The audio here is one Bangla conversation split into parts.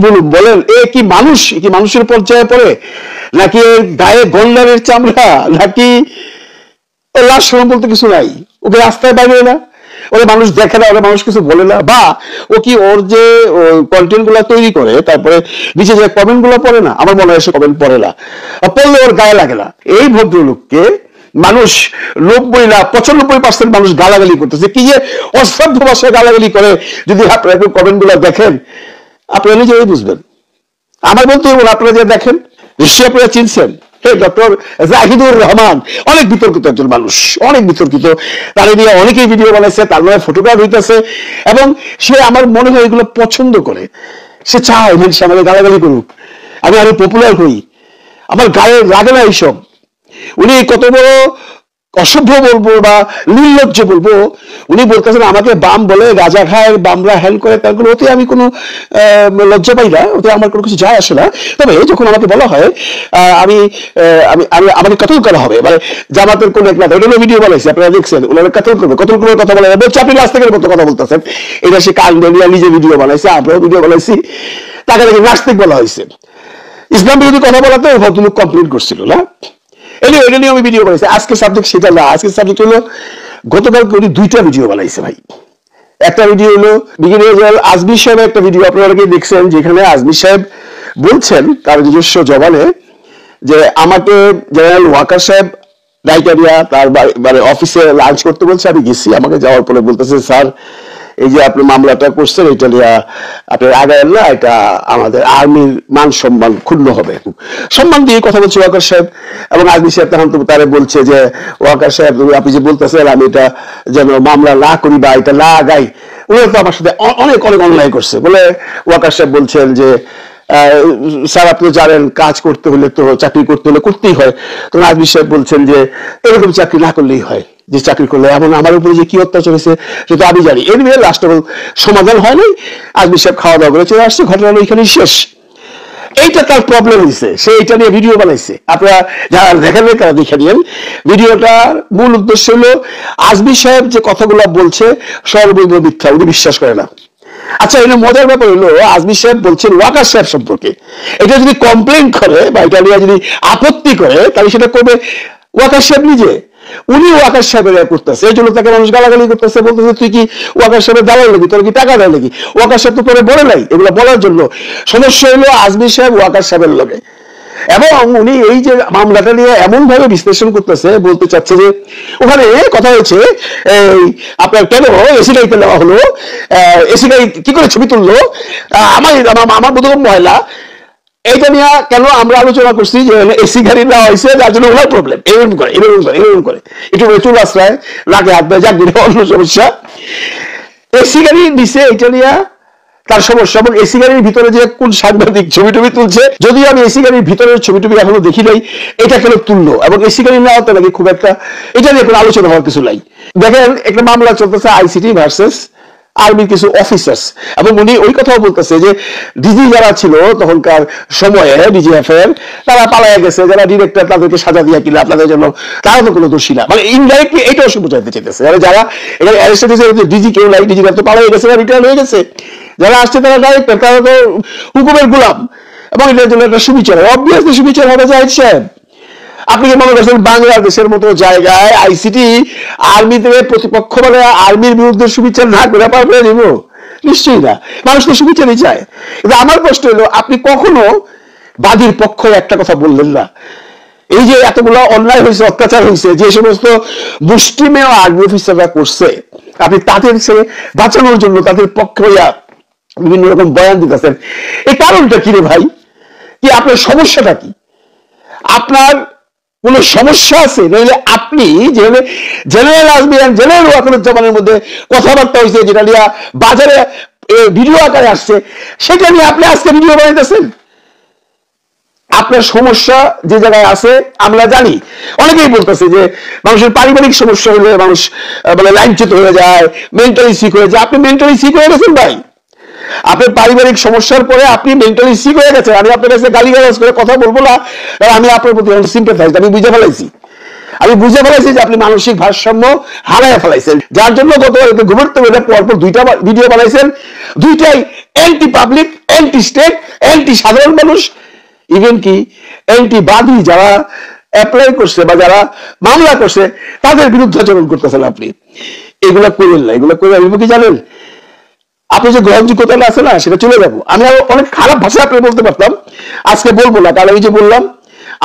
বলুন বলেন, এ কি মানুষ, কি মানুষের পর্যায়ে পড়ে, নাকি গায়ে গন্ডারের চামড়া, নাকি লাশ শরম বলতে কিছু নাই, ওকে রাস্তায় বাইরে না, ওরা মানুষ দেখে না, ওরা মানুষ কিছু বলে না, বা ও কি ওর যে কন্টেন্ট গুলা তৈরি করে তারপরে নিচে যে কমেন্ট গুলো পড়ে না, আমার মনে হয় সে কমেন্ট পড়ে না, পড়লে ওর গায়ে লাগে না। এই ভদ্রলোককে মানুষ 90 না 95% মানুষ গালাগালি করতেছে, কি যে অশ্রাব্য ভাষায় গালাগালি করে, যদি আপনারা একটু কমেন্ট গুলা দেখেন আপনারা নিজেই বুঝবেন। আমার বলতে আপনারা যে দেখেন, নিশ্চয়ই আপনারা চিনছেন ডক্টর জাহিদুর রহমান, অনেক বিতর্কিত একজন মানুষ, অনেক বিতর্কিত, তার নিয়ে অনেকেই ভিডিও বানাইছে, তার নয় ফটোগ্রাফ হইতেছে, এবং সে আমার মনে হয় এগুলো পছন্দ করে, সে চায় মানুষ আমাকে গালাগালি করুক, আমি আরো পপুলার হই, আমার গায়ে লাগে না এইসব। উনি কত বড় অসভ্য বলবো বা নির্লজ্জ বলবো, উনি বলতেছেন আমাকে বাম বলে, গাঁজা খায়, বামরা হ্যান করে, তারপরে ওতে আমি কোনো লজ্জা পাই না, ওতে আমার কোনো কিছু যায় আসে না। তবে যখন আমাকে বলা হয় আমি আমি আমি আমাকে কতল করা হবে, মানে জামাতের কোন এক নেতা, ওটা ভিডিও বানাইছে আপনারা দেখছেন, ওনারা কতল করবে, কতল করার কথা বলে বলছে আপনি নাস্তিকের মতো কথা বলতেছেন, এটা সে কান নিয়ে নিজে ভিডিও বানাইছে, আমরাও ভিডিও বানাইছি, তাকে নাকি নাস্তিক বলা হয়েছে। ইসলাম বিরোধী কথা বলাতে ভদ্রলোক কমপ্লেন করছিল না, এটা নিয়ে আমি ভিডিও বানাইছি। আজকে সাবজেক্ট সেটা না, আজকের সাবজেক্ট হলো গতকালকে উনি 2টা ভিডিও বানাইছে ভাই। একটা ভিডিও হলো বিজ্ঞানী আজমির সাহেব, একটা ভিডিও আপনারা অনেকেই দেখছেন, যেখানে আজমির সাহেব বলছেন তার নিজস্ব জবানে যে আমাকে জেনারেল ওয়াকার সাহেব রাইটারিয়া তার মানে অফিসে লাঞ্চ করতে বলছে, আমি গেছি, আমাকে যাওয়ার পরে বলতেছে স্যার এই যে আপনি মামলাটা করছেন এটা নিয়ে আপনার আগায় না, এটা আমাদের আর্মির মান সম্মান ক্ষুণ্ণ হবে, সম্মান দিয়ে কথা বলছে ওয়াকার সাহেব। এবং আজমি সাহেব তখন তারা বলছে যে ওয়াকার সাহেব আপনি যে বলতেছেন আমি এটা যেন মামলা না করি বা এটা না আগাই, উনি তো আমার সাথে অনেক অনেক অন্যায় করছে বলে ওয়াকার সাহেব বলছেন যে স্যার আপনি জানেন কাজ করতে হলে তো চাকরি করতে হলে করতেই হয়। তখন আজমি সাহেব বলছেন যে এরকম চাকরি না করলেই হয়, যে চাকরি করলে এমন আমার উপরে যে কি অত্যাচার হয়েছে সেটা আমি জানি। এর নিয়ে লাস্ট সমাধান হয় নাই, আজমি সাহেব খাওয়া দাওয়া করে চলে আসছে, ঘটনা এখানেই শেষ। এইটা তার প্রবলেম হয়েছে, সে এটা নিয়ে ভিডিও বানাইছে, আপনারা যারা দেখেন তারা দেখে নিন। ভিডিওটার মূল উদ্দেশ্য হলো আজমি সাহেব যে কথাগুলো বলছে সর্বৈব মিথ্যা, উনি বিশ্বাস করে না। আচ্ছা, এটা মজার ব্যাপার হলো আজমি সাহেব বলছেন ওয়াকার সাহেব সম্পর্কে, এটা যদি কমপ্লেন করে বা এটা নিয়ে যদি আপত্তি করে তাহলে সেটা করবে ওয়াকার সাহেব নিজে। উনি ওয়াকার সাহেবের করতেছে, এই জন্য তাকে মানুষ গালাগালি করতেছে, বলতেছে তুই কি ওয়াকার সাহেবের দালাল নাকি, তোর কি টাকা দেয় নাকি। ওয়াকার সাহেব তো তোরে বলে নাই এগুলো বলার জন্য, সমস্যা হলো আজমি সাহেব ওয়াকার সাহেবের লগে। এবং উনি এই যে মামলাটা নিয়ে এমন ভাবে বিশ্লেষণ করতেছে, বলতে চাচ্ছে যে ওখানে কথা হয়েছে এই আপনার কেন এসি গাড়িতে নেওয়া হলো, এসি গাড়ি কি করে ছবি তুললো, আমার বোধগম্য মহিলা, এইটা নিয়ে কেন আমরা আলোচনা করছি যে এসি গাড়ি নেওয়া হয়েছে যার জন্য ওনার প্রবলেম, এরকম করে একটু চুল আশ্রয় নাকে হাত দেয়, যাক অন্য সমস্যা। এসি গাড়ি দিছে এটা নিয়ে তার সমস্যা, এবং এসি গাড়ির ভিতরে যে কোন সাংবাদিক ছবি টবি তুলছে, যদিও আমি এসি গাড়ির ভিতরের ছবি টবি এখনো দেখি নাই, এটা কেন তুললো, এবং এসি গাড়ি নেওয়া তো নাকি খুব একটা এটা নিয়ে কোনো আলোচনা হওয়ার কিছু নাই। দেখেন একটা মামলা চলতেছে আইসিটি ভার্সেস আর্মির কিছু অফিসার্স, এবং উনি ওই কথাও বলতেছে যে ডিজি যারা ছিল তখনকার সময়ে ডিজিএফ এর, তারা পালাইয়া গেছে, যারা ডিরেক্টর তাদেরকে সাজা দিয়া কিনা আপনাদের জন্য, তারা তো কোনো দোষী না, মানে ইনডাইরেক্টলি এইটাও বোঝাতে চাইতেছে। যারা এখানে অ্যারেস্ট হয়েছে ডিজি কেউ নাই, ডিজি তো পালাই গেছে, রিটায়ার হয়ে গেছে, যারা আসছে তারা ডাইরেক্টর, তারা তো হুকুমের গোলাম, এবং এটার জন্য একটা সুবিচার, অবভিয়াসলি সুবিচার হবে জাহিদ সাহেব। আপনি কি মনে করছেন বাংলাদেশের মতো জায়গায় আইসিটি আর্মি থেকে প্রতিপক্ষ মানে আর্মির বিরুদ্ধে সুবিচার না করে পারবে দিব? নিশ্চয়ই না, মানুষ তো সুবিচারই চায়। কিন্তু আমার প্রশ্ন হলো আপনি কখনো বাদীর পক্ষ একটা কথা বললেন না। এই যে এতগুলো অন্যায় হয়েছে, অত্যাচার হয়েছে, যে সমস্ত মুষ্টিমেয় আর্মি অফিসাররা করছে, আপনি তাদের সে বাঁচানোর জন্য তাদের পক্ষে বিভিন্ন রকম বয়ান দিতেছেন, এই কারণটা কি রে ভাই? কি আপনার সমস্যাটা কি? আপনার কোন সমস্যা আছে? নইলে আপনি যেভাবে জেনারেল আজমি আর জেনারেল ওয়াকারুজ্জামানের মধ্যে কথাবার্তা হয়েছে, যেটা নিয়ে বাজারে ভিডিও আকারে আসছে, সেটা নিয়ে আপনি আজকে ভিডিও বানাইতেছেন। আপনার সমস্যা যে জায়গায় আছে আমরা জানি, অনেকেই বলতেছে যে মানুষের পারিবারিক সমস্যা হলে মানুষ মানে লাইনচ্যুত হয়ে যায়, মেন্টালি সিক হয়ে যায়। আপনি মেন্টালি সিক হয়ে গেছেন ভাই, আপনার পারিবারিক সমস্যার পরে আপনি মেন্টালি সিক হয়ে গেছেন। আমি আপনার কাছে গালিগালাজ করে কথা বলবো না, আমি আপনার প্রতি সিম্পাথাইজ, আমি বুঝে ফেলাইছি যে আপনি মানসিক ভারসাম্য হারায় ফেলাইছেন, যার জন্য গত ঘুমোতে পরপর 2টা ভিডিও বানাইছেন, 2টাই anti public, anti state, anti সাধারণ মানুষ, ইভেন কি অ্যান্টি বাদী যারা অ্যাপ্লাই করছে বা যারা মামলা করছে তাদের বিরুদ্ধে আচরণ করতেছেন আপনি। এগুলা করবেন না, এগুলা করে আমি কি জানেন, আপনি যে গ্রহণযোগ্যতা আছে না সেটা চলে যাবো। আমি আরো অনেক খারাপ ভাষায় আপনি বলতে পারতাম, আজকে বলবো না, কারণ আমি যে বললাম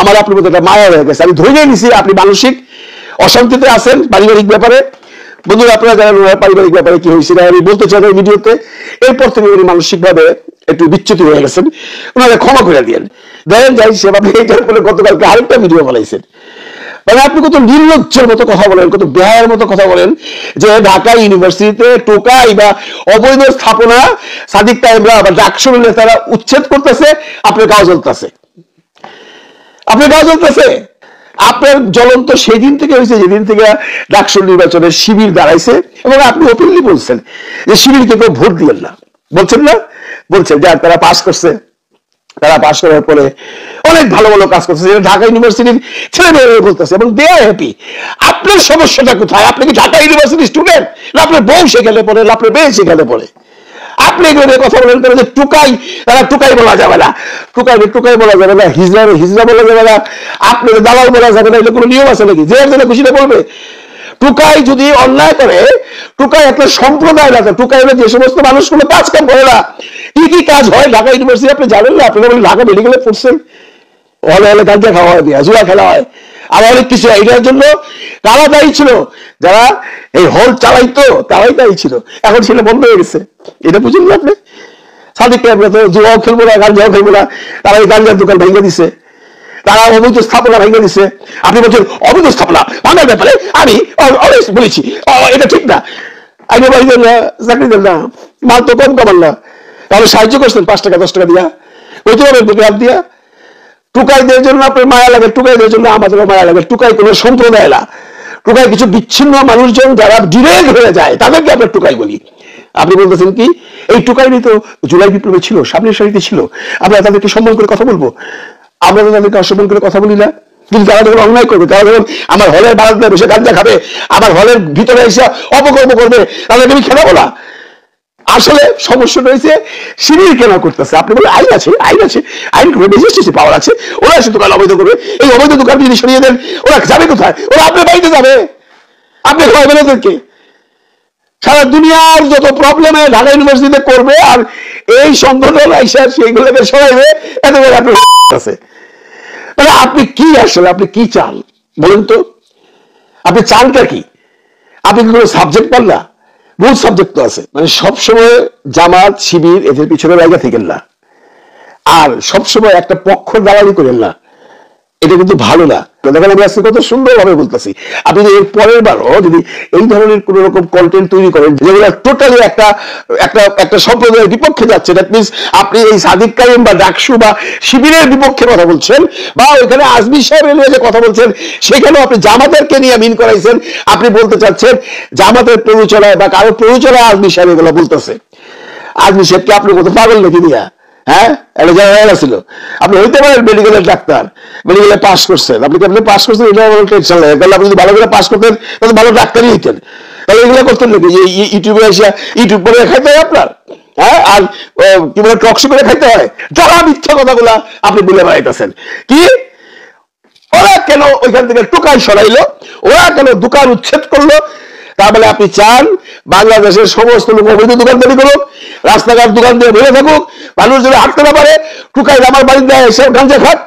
আমার আপনার মধ্যে একটা মায়া হয়ে গেছে। আমি ধরে নিয়েছি আপনি মানসিক অশান্তিতে আছেন পারিবারিক ব্যাপারে। বন্ধুরা আপনারা জানেন পারিবারিক ব্যাপারে কি হয়েছিল আমি বলতে চাই এই ভিডিওতে। এরপর থেকে উনি মানসিক ভাবে একটু বিচ্যুতি হয়ে গেছেন, ওনারা ক্ষমা করে দিয়েন। দেখেন যাই সেভাবে এইটার উপরে গতকালকে আরেকটা ভিডিও বানাইছেন। মানে আপনি কত নির্লজ্জের মতো কথা বলেন, কত বেহায়ের মতো কথা বলেন যে ঢাকা ইউনিভার্সিটিতে টোকাই বা অবৈধ স্থাপনা সাদিক তায়েবরা বা ডাকসুর নেতারা উচ্ছেদ করতেছে, আপনার গাও জ্বলতেছে, আপনার গাও জ্বলতেছে। আপনার জ্বলন্ত সেই দিন থেকে হয়েছে যেদিন থেকে ডাকসুর নির্বাচনের শিবির দাঁড়াইছে, এবং আপনি ওপেনলি বলছেন যে শিবিরকে কেউ ভোট দিবেন না, বলছেন না? বলছেন যে তারা পাস করছে, তারা পাস করার পরে অনেক ভালো ভালো কাজ করতেছে, ঢাকা ইউনিভার্সিটির ছেলে মেয়েরা বলতেছে, এবং দে আর হ্যাপি। আপনার সমস্যাটা কোথায়? আপনি কি ঢাকা ইউনিভার্সিটির স্টুডেন্ট, না আপনার বউ সেখানে পড়ে, না আপনার মেয়ে সেখানে পড়ে? আপনি এগুলো কথা বলেন যে টুকাই, তারা টুকাই বলা যাবে না, টুকাই টুকাই বলা যাবে না, হিজড়া হিজড়া বলা যাবে না, আপনি দালাল বলা যাবে না, এগুলো কোনো নিয়ম আছে নাকি? যে একজনে খুশিটা বলবে। টুকাই যদি অন্যায় করে, টুকাই একটা সম্প্রদায় না, টুকাই যে সমস্ত মানুষগুলো কাজ কাম করে না, কি কি কাজ হয় ঢাকা ইউনিভার্সিটি আপনি জানেন না? আপনারা বলেন ঢাকা মেডিকেলে পড়ছেন, হলে হলে গাঁজা খাওয়া হয়, জুয়া খেলা হয়, আবার অনেক কিছু। এটার জন্য কারা দায়ী ছিল? যারা এই হল চালাইতো তারাই দায়ী ছিল। এখন সেটা বন্ধ হয়ে গেছে, এটা বুঝুন না আপনি? সাদিক আমরা তো জুয়াও খেলবো না, গাঁজাও খেলবো না, তারা এই গাঁজার দোকান ভেঙে দিছে, তারা অবৈধ স্থাপনা ভেঙে দিছে। আপনি বলছেন অবৈধ স্থাপনা ভাঙার ব্যাপারে আমি বলেছি এটা ঠিক না, আইনে বাড়ি দেন না, চাকরি দেন না, মাল তো কম কামান না, তাহলে সাহায্য করছেন 5 টাকা 10 টাকা দিয়া, ওইতে পারেন হাত দিয়া। টুকাইদের জন্য আপনার মায়া লাগে, টুকাইদের জন্য আমাদেরও মায়া লাগে। টুকাই কোনো সম্প্রদায় না, টুকাই কিছু বিচ্ছিন্ন মানুষজন যারা ডিরেক্ট হয়ে যায় তাদেরকে আমরা টুকাই বলি। আপনি বলতেছেন কি এই টুকাইনি তো জুলাই বিপ্লবে ছিল, সামনের সারিতে ছিল, আমরা তাদেরকে সম্মান করে কথা বলবো? আমরা তো তাদেরকে অসম্মান করে কথা বলি না। কিন্তু তারা যখন অন্যায় করবে, তারা যখন আমার হলের বারান্দায় বসে গাঁজা খাবে, আমার হলের ভিতরে এসে অপকর্ম করবে, তাদেরকে আমি খেলাবো না। আসলে সমস্যা রয়েছে শিবির কেন করতেছে। আপনি বলে আইন আছে, আইন আছে, আইন করে রেজিস্ট্রেশন পাওয়ার আছে, ওরা এসে দোকান অবৈধ করবে। এই অবৈধ দোকান যদি সরিয়ে দেন ওরা যাবে কোথায়? ওরা আপনার বাড়িতে যাবে, আপনি খাওয়াবেন ওদেরকে। সারা দুনিয়ার যত প্রবলেমে ঢাকা ইউনিভার্সিটিতে করবে, আর এই সংগঠন আইসা সেইগুলোকে সরাইবে, এত করে আপনার আছে। মানে আপনি কি আসলে আপনি কি চান বলেন তো? আপনি চানটা কি? আপনি কি কোনো সাবজেক্ট পান না? বহু সাবজেক্ট তো আছে। মানে সবসময় জামাত শিবির এদের পিছনে জায়গা থাকেন না, আর সবসময় একটা পক্ষ দালালি করেন না, এটা কিন্তু ভালো না। দেখেন আমি আজকে কত সুন্দর ভাবে বলতেছি, আপনি যদি এর পরের বারও যদি এই ধরনের কোন রকম কন্টেন্ট তৈরি করেন যেগুলো টোটালি একটা একটা একটা সম্প্রদায়ের বিপক্ষে যাচ্ছে, দ্যাট মিনস আপনি এই সাদিক কায়েম বা ডাকসু বা শিবিরের বিপক্ষে কথা বলছেন, বা ওইখানে আজমি সাহেব নিয়ে যে কথা বলছেন সেখানেও আপনি জামাতেরকে নিয়ে মিন করাইছেন, আপনি বলতে চাচ্ছেন জামাতের প্ররোচনায় বা কারো প্ররোচনায় আজমি সাহেব এগুলো বলতেছে। আজমি সাহেবকে আপনি কত পাগল নাকি দিয়া? হ্যাঁ, একটা জায়গা ছিল। আপনি হইতে পারেন মেডিকেলের ডাক্তার, মেডিকেলে পাস করছেন, আপনি আপনি পাস করছেন, এটা টেনশন লাগে। তাহলে আপনি যদি ভালো করে পাস করতেন তাহলে ভালো ডাক্তারই হইতেন। তাহলে এগুলো করতেন নাকি যে ইউটিউবে এসে ইউটিউব করে খাইতে হয় আপনার? হ্যাঁ, আর কি বলে টকশো করে খাইতে হয়? যারা মিথ্যা কথাগুলা আপনি বলে বেড়াইতেছেন। কি ওরা কেন ওইখান থেকে টোকাই সরাইলো, ওরা কেন দোকান উচ্ছেদ করলো? তার মানে আপনি চান বাংলাদেশের সমস্ত লোক অবৈধ দোকানদারি করুক, রাস্তাঘাট দোকান দিয়ে ভরে থাকুক, মানুষ যদি হাঁটতে না পারে, টুকাইরা আমার বাড়িতে এসে গাঁজা খাক,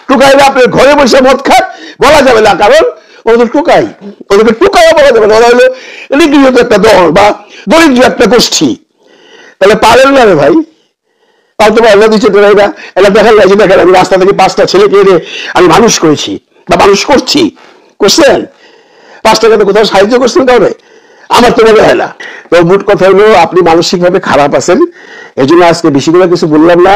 টুকাইরা আপনার ঘরে বসে মদ খাক, বলা যাবে না, কারণ ওদের টুকাই, ওদেরকে টুকাইও বলা যাবে না। ওরা হলো নিগৃহীত একটা দল বা দরিদ্র একটা গোষ্ঠী। তাহলে পারেন না রে ভাই, পারতে পারেন না? দিচ্ছে এরা এটা দেখার লাগে, দেখেন আমি রাস্তা থেকে 5টা ছেলেকে এনে আমি মানুষ করেছি বা মানুষ করছি, করছেন? 5 টাকাতে কোথাও সাহায্য করছেন কাউরে? আমার তো মনে হয় না। তো মোট কথা হলো আপনি মানসিকভাবে খারাপ আছেন, এই জন্য আজকে বেশি করে কিছু বললাম না।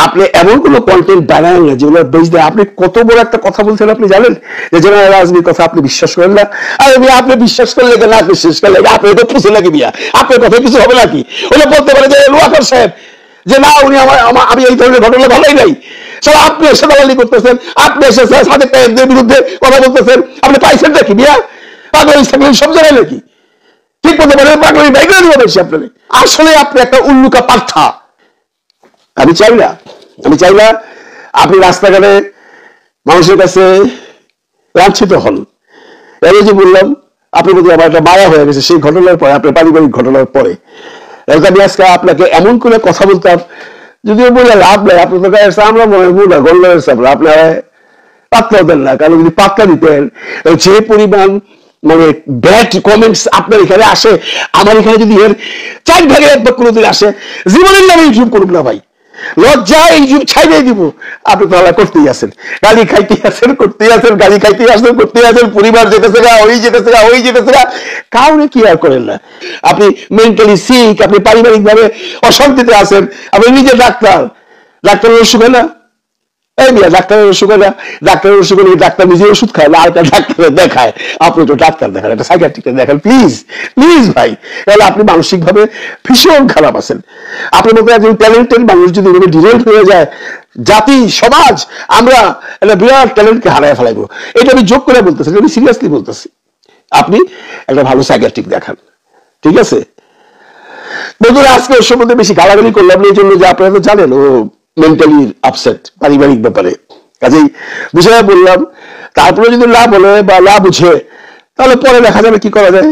আপনি এমন কোনো কন্টেন্ট বানান না যেগুলো বেশ দেয়। আপনি কত বড় একটা কথা বলছেন আপনি জানেন, যে জেনারেল আজমির কথা আপনি বিশ্বাস করেন না। আর আপনি বিশ্বাস করলে না বিশ্বাস করলে আপনি তো পুষে লাগে বিয়া, আপনার কথা কিছু হবে নাকি? ওটা বলতে পারে যে ওয়াকার সাহেব যে না উনি আমি এই ধরনের ঘটনা ভালোই নাই, সব আপনি এসে দালালি করতেছেন, আপনি এসে সাদিক তায়েবদের বিরুদ্ধে কথা বলতেছেন। আপনি পাইছেন নাকি বিয়া? পাগল সব জায়গায় নাকি? ঠিক বলতে পারেন পাগল বাইক দিব বেশি আপনার। আসলে আপনি একটা উল্লুকা পার্থা। আমি চাই না আপনি রাস্তাঘাটে মানুষের কাছে লাঞ্ছিত হন। এই যে বললাম আপনার প্রতি আমার একটা মায়া হয়ে গেছে সেই ঘটনার পরে, আপনার পারিবারিক ঘটনার পরে। আমি আজকে আপনাকে এমন করে কথা বলতাম, যদিও বলে লাভ নাই, আপনার তো কাছে আমরা মনে হয় না গল্পের সামনে আপনারা পাত্তাও দেন না। কারণ যদি পাত্তা দিতেন, যে পরিমাণ মানে ব্যাড কমেন্টস আপনার এখানে আসে, আমার এখানে যদি এর 4 ভাগের 1 ভাগ কোনোদিন আসে, জীবনের নামে ইউটিউব করুক না ভাই, লজ্জা ইউটিউব ছাইড়াই দিব। আপনি তাহলে করতেই আছেন, গালি খাইতে আছেন, করতেই আছেন, গালি খাইতে আসেন, করতেই আছেন, পরিবার যেতেছে গা, ওই যেতেছে গা, ওই যেতেছে গা, কাউরে কি আর করেন না। আপনি মেন্টালি সিক, আপনি পারিবারিক ভাবে অশান্তিতে আছেন, আপনি নিজে ডাক্তারের ওষুধ হয় না, এই মিয়া ডাক্তারের ওষুধ হয় না, ডাক্তারের ওষুধ হলে ডাক্তার নিজে ওষুধ খায় না, আর একটা ডাক্তার দেখায়। আপনি তো ডাক্তার দেখান, একটা সাইকিয়াট্রিস্ট দেখান প্লিজ ভাই। তাহলে আপনি মানসিক ভাবে ভীষণ খারাপ আছেন। আপনার মতো একজন ট্যালেন্টেড মানুষ যদি এভাবে ডিরেক্ট হয়ে যায়, জাতি সমাজ আমরা একটা বিরাট ট্যালেন্টকে হারায় ফেলাইবো। এটা আমি যোগ করে বলতেছি, আমি সিরিয়াসলি বলতেছি। আপনি একটা ভালো সাইকিয়াট্রিস্ট দেখান, ঠিক আছে? বন্ধুরা, আজকে ওর সম্বন্ধে বেশি গালাগালি করলাম এই জন্য যে আপনারা তো জানেন ও মেন্টালি আপসেট পারিবারিক ব্যাপারে, কাজেই বুঝে বললাম। তারপরে যদি না বলে বা না বুঝে, তাহলে পরে দেখা যাবে কি করা যায়।